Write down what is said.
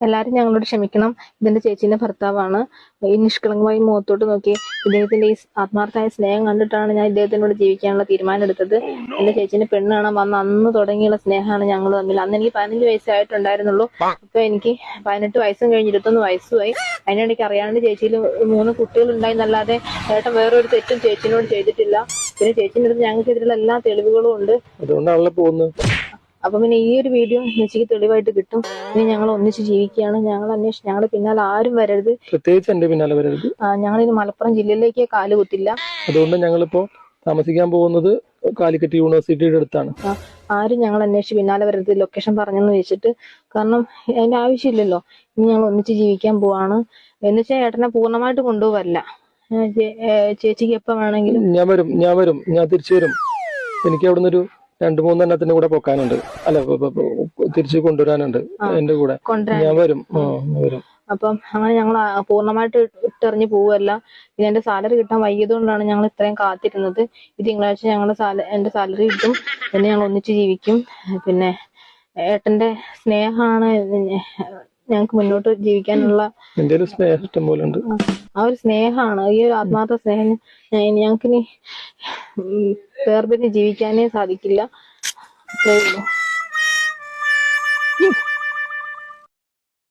എല്ലാരും ഞങ്ങളോട് ക്ഷമിക്കണം. ഇതെന്റെ ചേച്ചീന്റെ ഭർത്താവാണ്. ഈ നിഷ്കളങ്കമായി മുഖത്തോട്ട് നോക്കി ഇദ്ദേഹത്തിന്റെ ഈ ആത്മാർത്ഥമായ സ്നേഹം കണ്ടിട്ടാണ് ഞാൻ ഇദ്ദേഹത്തിനോട് ജീവിക്കാനുള്ള തീരുമാനം എടുത്തത്. എന്റെ ചേച്ചീന്റെ പെണ്ണ് കാണാൻ വന്ന അന്ന് തുടങ്ങിയുള്ള സ്നേഹമാണ് ഞങ്ങൾ തമ്മിൽ. അന്ന് എനിക്ക് 15 വയസ്സായിട്ടുണ്ടായിരുന്നുള്ളൂ. അപ്പൊ എനിക്ക് 18 വയസ്സും കഴിഞ്ഞ് 21 വയസ്സുമായി. അതിനിടയ്ക്ക് അറിയാണ്ട് ചേച്ചിയിൽ 3 കുട്ടികൾ ഉണ്ടായിരുന്നല്ലാതെ ഏട്ടൻ വേറൊരു തെറ്റും ചേച്ചിനോട് ചെയ്തിട്ടില്ല. പിന്നെ ചേച്ചിന്റെ അടുത്ത് ഞങ്ങൾക്കെതിരെയുള്ള എല്ലാ തെളിവുകളും ഉണ്ട്. അതുകൊണ്ടാണല്ലോ പോകുന്നത്. അപ്പൊ പിന്നെ ഈ ഒരു വീഡിയോ ചേച്ചിക്ക് തെളിവായിട്ട് കിട്ടും. ഇനി ഞങ്ങൾ ഒന്നിച്ച് ജീവിക്കുകയാണ്. ഞങ്ങളുടെ പിന്നാലെ ആരും വരരുത്. പ്രത്യേകിച്ച് എന്റെ പിന്നാലെ വരരുത്. ഞങ്ങളിനി മലപ്പുറം ജില്ലയിലേക്ക് കാല് കുത്തില്ല. അതുകൊണ്ട് ഞങ്ങളിപ്പോ താമസിക്കാൻ പോകുന്നത് കാലിക്കറ്റ് യൂണിവേഴ്സിറ്റിയുടെ അടുത്താണ്. ആരും ഞങ്ങൾ അന്വേഷിച്ച് പിന്നാലെ വരരുത്. ലൊക്കേഷൻ പറഞ്ഞെന്ന് വെച്ചിട്ട്. കാരണം അതിന്റെ ആവശ്യമില്ലല്ലോ. ഇനി ഞങ്ങൾ ഒന്നിച്ച് ജീവിക്കാൻ പോവാണ്. എന്നുവെച്ചാൽ ഏട്ടനെ പൂർണ്ണമായിട്ട് കൊണ്ടുപോവല്ല. ചേച്ചിക്ക് എപ്പോ വേണമെങ്കിലും ഞാൻ വരും ഞാൻ തിരിച്ചു വരും. എനിക്ക് അവിടുന്ന് ഒരു 2-3 എണ്ണത്തിന്റെ കൂടെ പൊക്കാനുണ്ട്. അല്ല, തിരിച്ചു കൊണ്ടുവരാനുണ്ട് എന്റെ കൂടെ. ഞാൻ വരും. അപ്പം അങ്ങനെ ഞങ്ങൾ പൂർണ്ണമായിട്ട് ഇട്ടെറിഞ്ഞ് പോവല്ല. പിന്നെ എന്റെ സാലറി കിട്ടാൻ വൈകിയത് കൊണ്ടാണ് ഞങ്ങൾ ഇത്രയും കാത്തിരുന്നത്. ഈ തിങ്കളാഴ്ച എന്റെ സാലറി കിട്ടും. പിന്നെ ഞങ്ങൾ ഒന്നിച്ച് ജീവിക്കും. പിന്നെ ഏട്ടന്റെ സ്നേഹമാണ് ഞങ്ങൾക്ക് മുന്നോട്ട് ജീവിക്കാനുള്ള സ്നേഹം ഇഷ്ടം പോലെ ഉണ്ട്. ആ ഒരു സ്നേഹമാണ്, ഈ ഒരു ആത്മാർത്ഥ സ്നേഹം ഞങ്ങൾക്കിനി വേർപിരിഞ്ഞ് ജീവിക്കാനേ സാധിക്കില്ല. അത്രേ ഉള്ളൂ.